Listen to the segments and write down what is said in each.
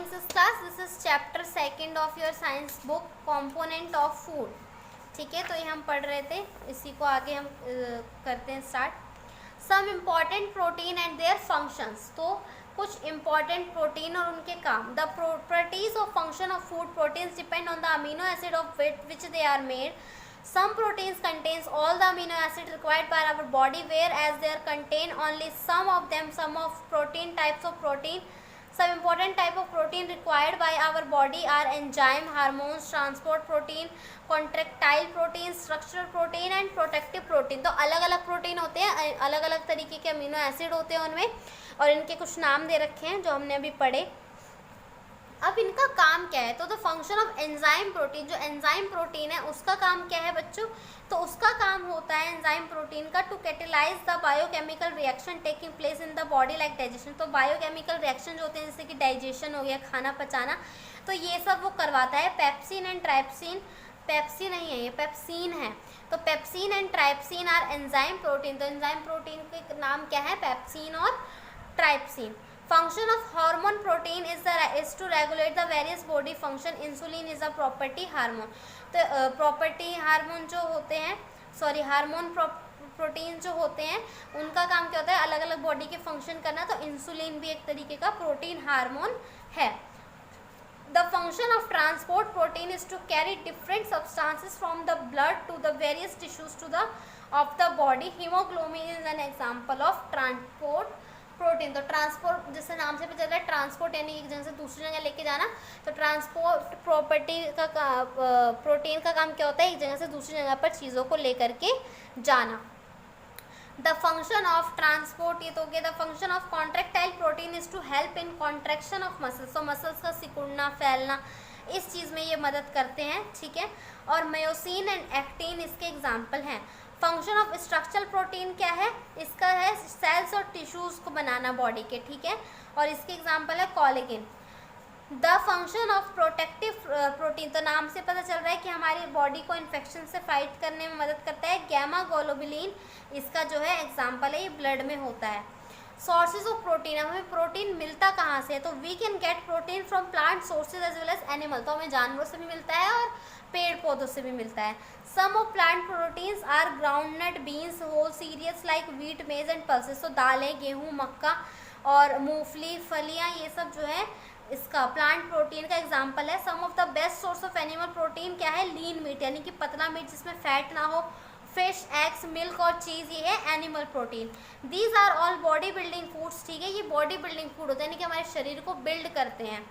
morning sis class. This is chapter 2 of your science book component of food. ठीक है, तो ये हम पढ़ रहे थे, इसी को आगे हम करते हैं start. Some important protein and their functions. तो कुछ इम्पॉर्टेंट प्रोटीन और उनके काम. The properties of function of food proteins depend on the amino acid of which they are made. Some proteins contains all the amino acids required by our body, whereas they contain only some of them. Some of protein types of protein. Some important type of protein required by our body are enzyme, hormones, transport protein, contractile protein, structural protein and protective protein. तो अलग अलग protein होते हैं, अलग अलग तरीके के amino acid होते हैं उनमें, और इनके कुछ नाम दे रखे हैं जो हमने अभी पढ़े. अब इनका काम क्या है? तो the function of enzyme protein, जो एंजाइम प्रोटीन है उसका काम क्या है बच्चों? तो उसका काम होता है एंजाइम प्रोटीन का to catalyse the biochemical reaction taking place in the body like digestion. तो बायोकेमिकल रिएक्शन जो होते हैं जैसे कि डाइजेशन हो गया, खाना पचाना, तो ये सब वो करवाता है. पेप्सिन एंड ट्राइप्सिन, पेप्सिन नहीं है ये, पेप्सिन है. तो pepsin and trypsin are enzyme protein. तो एंजाइम प्रोटीन के नाम क्या है? पेप्सिन और trypsin. Function of hormone protein is to regulate the various body function. Insulin is a property hormone. तो property हार्मोन जो होते हैं, सॉरी हार्मोन प्रोटीन जो होते हैं उनका काम क्या होता है? अलग अलग बॉडी के फंक्शन करना. तो इंसुलिन भी एक तरीके का प्रोटीन हार्मोन है. The function of transport protein is to carry different substances from the blood to the various tissues of the body. Hemoglobin is an example of transport protein. तो transport, जैसे नाम से पता चल रहा है, ट्रांसपोर्ट यानी एक जगह से दूसरी जगह लेके जाना. तो ट्रांसपोर्ट प्रॉपर्टी का प्रोटीन का काम क्या होता है? एक जगह से दूसरी जगह पर चीज़ों को लेकर के जाना. द फंक्शन ऑफ ट्रांसपोर्ट, ये तो गया. The function of contractile protein is to help in contraction of muscles. तो मसल्स का सिकुड़ना, फैलना, इस चीज़ में ये मदद करते हैं. ठीक है. और मायोसिन एंड एक्टिन इसके एग्जाम्पल हैं. फंक्शन ऑफ स्ट्रक्चरल प्रोटीन क्या है? इसका है सेल्स और टिश्यूज़ को बनाना बॉडी के. ठीक है. और इसके एग्जांपल है collagen. The function of protective protein, तो नाम से पता चल रहा है कि हमारी बॉडी को इन्फेक्शन से फाइट करने में मदद करता है. गैमा ग्लोबुलिन इसका जो है एग्जांपल है, ये ब्लड में होता है. सोर्सेज ऑफ प्रोटीन, हमें प्रोटीन मिलता कहाँ से है? तो we can get protein from plant sources as well as animal. तो हमें जानवरों से भी मिलता है और पेड़ पौधों से भी मिलता है. Some of plant proteins are groundnut, beans, whole cereals like wheat, maize and pulses. तो दालें, गेहूँ, मक्का और मूंगफली, फलियाँ, ये सब जो है इसका प्लांट प्रोटीन का एग्जाम्पल है. Some of the best source of animal protein क्या है? लीन मीट यानी कि पतला मीट जिसमें फैट ना हो. फिश, एग्स, मिल्क और चीज़, ये है animal protein. These are all body building foods. ठीक है, ये बॉडी बिल्डिंग फूड होते हैं यानी कि हमारे शरीर को बिल्ड करते हैं.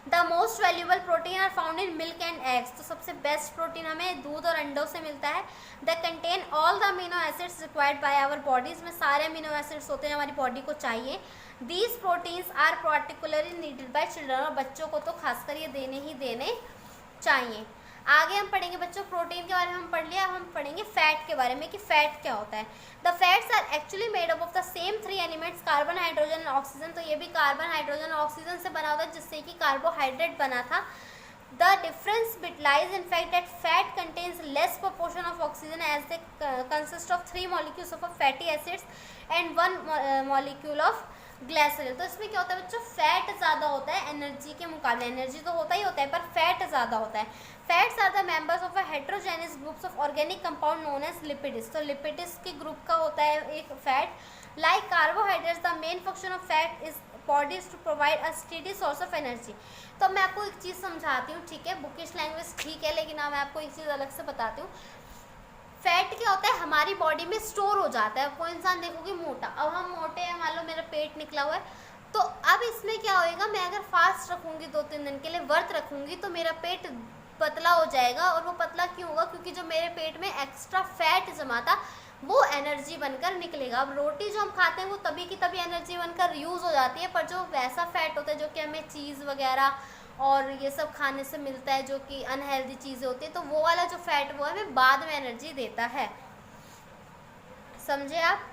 The most valuable protein are found in milk and eggs. तो सबसे बेस्ट प्रोटीन हमें दूध और अंडों से मिलता है. The contain all the amino acids required by our bodies. में सारे अमीनो एसिड्स होते हैं हमारी बॉडी को चाहिए. These proteins are particularly needed by children. और बच्चों को तो खासकर ये देने ही देने चाहिए. आगे हम पढ़ेंगे बच्चों प्रोटीन के बारे में हम पढ़ लिया. हम पढ़ेंगे फैट के बारे में कि फैट क्या होता है. The fats are actually made up of the same 3 elements, carbon, hydrogen and oxygen. तो ये भी कार्बन, हाइड्रोजन और ऑक्सीजन से बना होता है जिससे कि कार्बोहाइड्रेट बना था. The difference lies in fact that fat contains less proportion of oxygen as they consist of 3 molecules of fatty acids and 1 molecule of glycerol. तो इसमें क्या होता है बच्चों? फैट ज़्यादा होता है एनर्जी के मुकाबले. एनर्जी तो होता ही होता है पर फैट ज़्यादा होता है. Fats are the members of a heterogeneous groups of organic compound known as lipids. तो लिपिड्स के ग्रुप का होता है एक fat. Like carbohydrates, the main function of fat is bodies to provide a steady source of energy. तो मैं आपको एक चीज़ समझाती हूँ. ठीक है, बुकिश लैंग्वेज ठीक है, लेकिन मैं आपको एक चीज़ अलग से बताती हूँ. फैट क्या होता है? हमारी बॉडी में स्टोर हो जाता है. कोई इंसान देखोगे मोटा, अब हम मोटे हैं, मान लो मेरा पेट निकला हुआ है, तो अब इसमें क्या होएगा? मैं अगर फास्ट रखूँगी 2-3 दिन के लिए, व्रत रखूँगी, तो मेरा पेट पतला हो जाएगा. और वो पतला क्यों होगा? क्योंकि जो मेरे पेट में एक्स्ट्रा फैट जमा था वो एनर्जी बनकर निकलेगा. अब रोटी जो हम खाते हैं वो तभी की तभी एनर्जी बनकर यूज़ हो जाती है, पर जो वैसा फैट होता है जो कि हमें चीज़ वगैरह और ये सब खाने से मिलता है जो कि अनहेल्दी चीज़ें होती है, तो वो वाला जो फैट वो हमें बाद में एनर्जी देता है. समझे आप?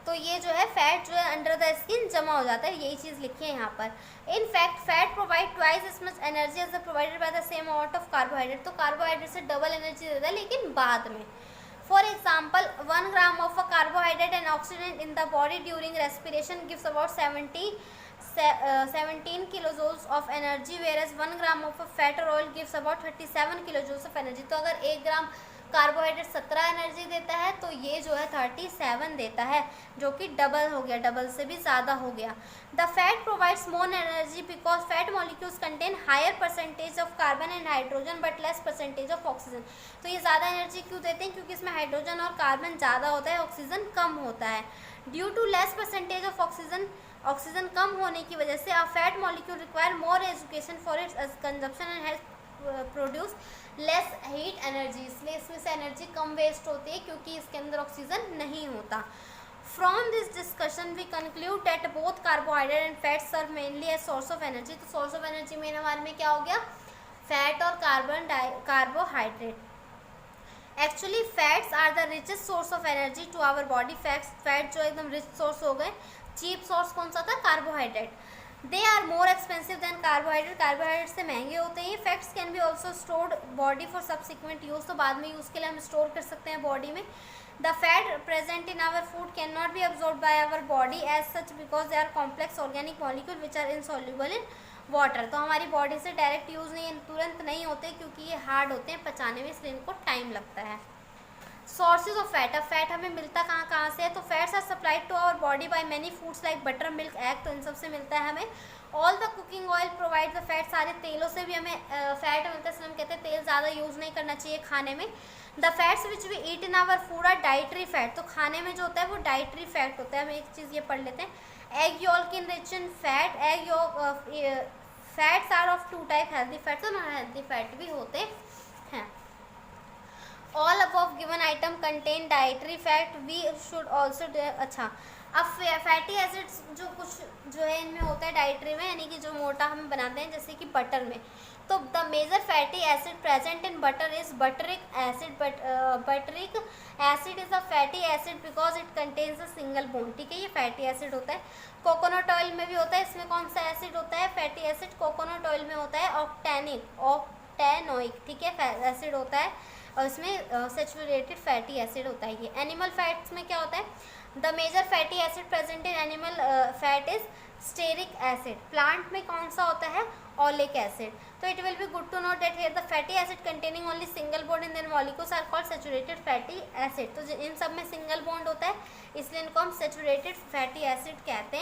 तो ये जो है फैट जो है अंडर द स्किन जमा हो जाता है. यही चीज़ लिखी है यहाँ पर. In fact fat provide twice as much energy as the provided by the same amount of carbohydrate. तो कार्बोहाइड्रेट से डबल एनर्जी देता है लेकिन बाद में. For example 1 gram of a carbohydrate and oxygen in the body during respiration gives about 17 kilojoules of energy, whereas 1 gram of a fat or oil gives about 37 kilojoules of energy. तो अगर 1 ग्राम carbohydrate 17 energy देता है तो ये जो है 37 देता है, जो कि डबल हो गया, डबल से भी ज़्यादा हो गया. The fat provides more energy because fat molecules contain higher percentage of carbon and hydrogen but less percentage of oxygen. तो ये ज़्यादा एनर्जी क्यों देते हैं? क्योंकि इसमें हाइड्रोजन और कार्बन ज़्यादा होता है, ऑक्सीजन कम होता है. Due to less percentage of oxygen कम होने की वजह से a fat molecule require more education for its consumption and help produce less heat energy. इसलिए इसमें से एनर्जी कम वेस्ट होती है क्योंकि इसके अंदर ऑक्सीजन नहीं होता. From this discussion we conclude that both carbohydrate and fat serve mainly as source of energy. तो सोर्स ऑफ एनर्जी मेन हमारे में क्या हो गया? फैट और carbohydrate. Actually fats are the richest source of energy to our body. Fat जो एकदम rich source हो गए. चीप सोर्स कौन सा था? Carbohydrate. They are more expensive than carbohydrate. Carbohydrate से महंगे होते हैं. Fats can be also stored body for subsequent use. तो बाद में यूज़ के लिए हम स्टोर कर सकते हैं बॉडी में. The fat present in our food can not be absorb by our body as such because they are complex organic molecule which are insoluble in water. तो हमारी बॉडी से डायरेक्ट यूज़ नहीं, तुरंत नहीं होते क्योंकि ये हार्ड होते हैं पचाने में, इसलिए इनको टाइम लगता है. Sources of fat. अब फैट हमें मिलता कहाँ से है? तो fats are supplied to our body by many foods like butter, milk, egg. तो इन सब से मिलता है हमें. All the cooking oil provide the fat. सारे तेलों से भी हमें फैट मिलता है, इसलिए हम कहते हैं तेल ज़्यादा यूज़ नहीं करना चाहिए खाने में. The fats which we eat in our food are dietary fat. तो खाने में जो होता है वो डाइटरी फैट होता है. हम एक चीज़ ये पढ़ लेते हैं. Egg yolk enriched in fat. Egg yolk fats are of 2 type, healthy fats और नॉन हेल्दी फैट भी होते हैं. All above given item contain dietary fat. We should also. अच्छा, अब फैटी एसिड्स जो कुछ जो है इनमें होता है डाइटरी में, यानी कि जो मोटा हम बनाते हैं जैसे कि बटर में. तो the major fatty acid present in butter is butyric acid. Butyric acid is a fatty acid because it contains a single bond. ठीक है, ये फैटी एसिड होता है. कोकोनट ऑयल में भी होता है. इसमें कौन सा एसिड होता है? Fatty acid. कोकोनट ऑयल में होता है ऑक्टेनोइक. ठीक है, एसिड होता है और इसमें सेचुरेटेड फैटी एसिड होता है. ये एनिमल फैट्स में क्या होता है? The major fatty acid present in animal fat is stearic acid. Plant में कौन सा होता है? Oleic acid. तो it will be good to note that here the fatty acid containing only single bond in their molecules are called saturated fatty acid. तो इन सब में सिंगल बॉन्ड होता है, इसलिए इनको हम सैचुरेटेड फैटी एसिड कहते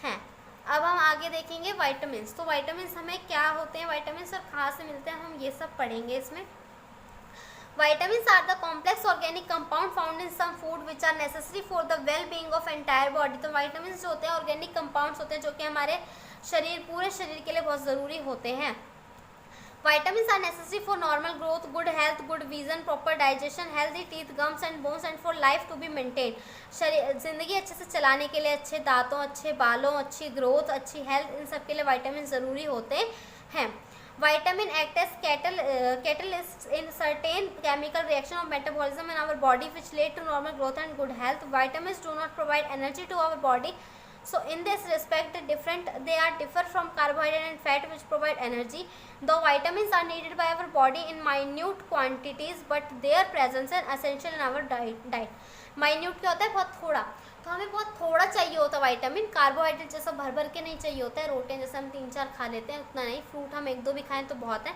हैं. अब हम आगे देखेंगे वाइटामिन. तो वाइटामिन हमें क्या होते हैं, वाइटामिन और कहाँ से मिलते हैं, हम ये सब पढ़ेंगे इसमें. Vitamins are the complex organic compound found in some food which are necessary for the well-being of entire body. तो vitamins जो होते हैं organic compounds होते हैं जो कि हमारे पूरे शरीर के लिए बहुत ज़रूरी होते हैं. Vitamins are necessary for normal growth, good health, good vision, proper digestion, healthy teeth, gums and bones and for life to be maintained. ज़िंदगी अच्छे से चलाने के लिए, अच्छे दांतों, अच्छे बालों, अच्छी ग्रोथ, अच्छी हेल्थ, इन सब के लिए vitamins ज़रूरी होते हैं. Vitamin act as catalysts in certain chemical reaction of metabolism in our body which lead to normal growth and good health. Vitamins do not provide energy to our body. So in this respect, they are differ from carbohydrate and fat which provide energy. Though vitamins are needed by our body in minute quantities, but their presence is essential in our diet. Minute क्या होता है? बहुत थोड़ा. तो हमें बहुत थोड़ा चाहिए होता है वाइटामिन. कार्बोहाइड्रेट जैसा भर भर के नहीं चाहिए होता है. रोटियां जैसे हम 3-4 खा लेते हैं उतना नहीं. फ्रूट हम 1-2 भी खाएं तो बहुत है.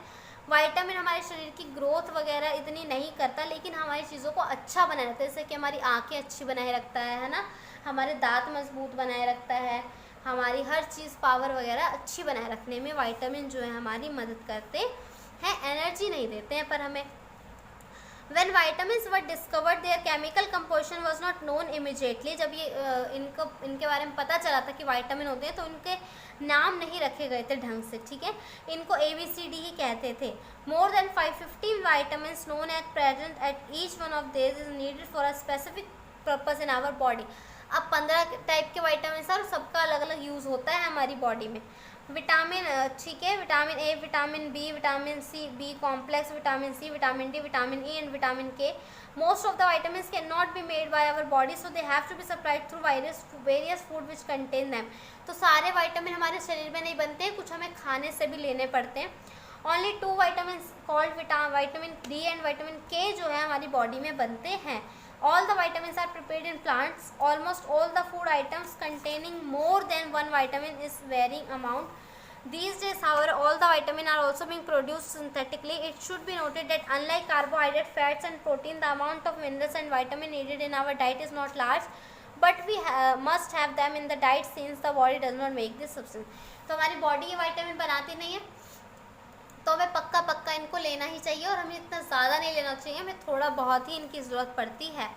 वाइटामिन हमारे शरीर की ग्रोथ वगैरह इतनी नहीं करता, लेकिन हमारी चीज़ों को अच्छा बनाए रखता है. जैसे कि हमारी आँखें अच्छी बनाए रखता है ना, हमारे दांत मजबूत बनाए रखता है, हमारी हर चीज़ पावर वगैरह अच्छी बनाए रखने में वाइटामिन जो है हमारी मदद करते हैं. एनर्जी नहीं देते हैं पर हमें. When vitamins were discovered, their chemical composition was not known immediately. जब ये इनके बारे में पता चला था कि वाइटामिन होते हैं तो इनके नाम नहीं रखे गए थे ढंग से. ठीक है, इनको ABCD ही कहते थे. More than 550 vitamins known as present at each one of these is needed for a specific purpose in our body. अब 15 टाइप के वाइटामिन और सबका अलग अलग यूज़ होता है हमारी बॉडी में. विटामिन, ठीक है, vitamin A, vitamin B, vitamin C, B complex, vitamin C, vitamin D, vitamin E and vitamin K. Most of the vitamins can not be made by our body, so they have to be supplied through various food which contain them. तो सारे vitamin हमारे शरीर में नहीं बनते हैं, कुछ हमें खाने से भी लेने पड़ते हैं. Only 2 vitamins called vitamin D and vitamin के जो है हमारी बॉडी में बनते हैं. All the vitamins are prepared in plants. Almost all the food items containing more than one vitamin is varying amount. These days, however, all the vitamins are also being produced synthetically. It should be noted that unlike carbohydrate, fats and protein, the amount of minerals and vitamin needed in our diet is not large, but we must have them in the diet since the body does not make this substance. तो हमारी body ये vitamin बनाती नहीं है, तो हमें पक्का इनको लेना ही चाहिए, और हमें इतना ज़्यादा नहीं लेना चाहिए, हमें थोड़ा बहुत ही इनकी ज़रूरत पड़ती है।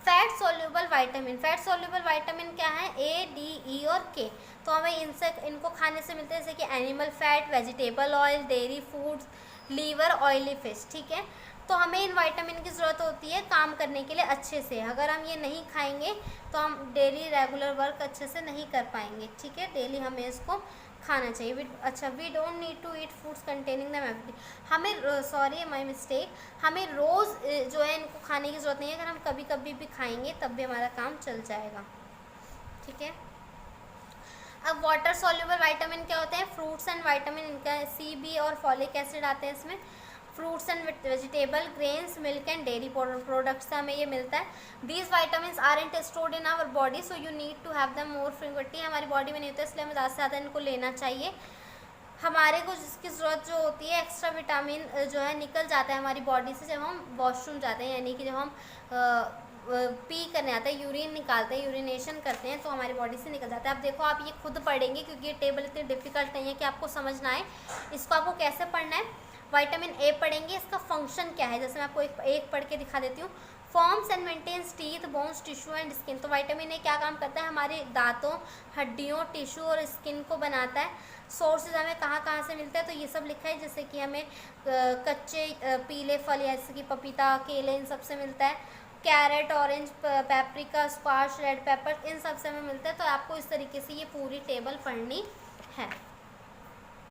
Fat soluble vitamin, fat soluble vitamin क्या है? ए, डी, ई और के। तो हमें इनको खाने से मिलते हैं, जैसे कि animal fat, vegetable oil, dairy foods, liver, oily fish, ठीक है। तो हमें इन विटामिन की ज़रूरत होती है काम करने के लिए अच्छे से। अगर हम ये नहीं खाएंगे तो हम डेली रेगुलर वर्क अच्छे से नहीं कर पाएंगे, ठीक है। डेली हमें इसको खाना चाहिए। अच्छा, we don't need to eat foods containing them every, हमें सॉरी माय मिस्टेक, हमें रोज़ जो है इनको खाने की ज़रूरत नहीं है। अगर हम कभी कभी भी खाएंगे तब भी हमारा काम चल जाएगा, ठीक है। अब वाटर सॉल्युबल विटामिन क्या होते हैं? फ्रूट्स एंड विटामिन, इनका सी, बी और फॉलिक एसिड आते हैं इसमें। Fruits and vegetable, grains, milk and dairy products से हमें ये मिलता है। These vitamin aren't stored in our body, so you need to have them more frequently. हमारी बॉडी में नहीं होता, इसलिए हमें ज़्यादा से ज़्यादा इनको लेना चाहिए। हमारे को जिसकी ज़रूरत जो होती है, एक्स्ट्रा विटामिन जो है निकल जाता है हमारी बॉडी से जब हम वॉशरूम जाते हैं, यानी कि जब हम पी करने आते हैं, यूरिन निकालते हैं, यूरिनेशन करते हैं, तो हमारी बॉडी से निकल जाता है। अब देखो, आप ये खुद पढ़ेंगे क्योंकि ये टेबल इतनी डिफिकल्ट नहीं है कि आपको समझना है। इसको आपको कैसे पढ़ना है? विटामिन ए पढ़ेंगे, इसका फंक्शन क्या है, जैसे मैं आपको एक पढ़ के दिखा देती हूँ। Forms and maintains teeth, bones, tissue and skin. तो विटामिन ए क्या काम करता है? हमारे दांतों, हड्डियों, टिश्यू और स्किन को बनाता है। सोर्सेज हमें कहाँ से मिलता है? तो ये सब लिखा है, जैसे कि हमें कच्चे पीले फल जैसे कि पपीता, केले, इन सब से मिलता है। Carrot, orange, paprika, squash, red pepper, इन सब से हमें मिलता है। तो आपको इस तरीके से ये पूरी टेबल पढ़नी है।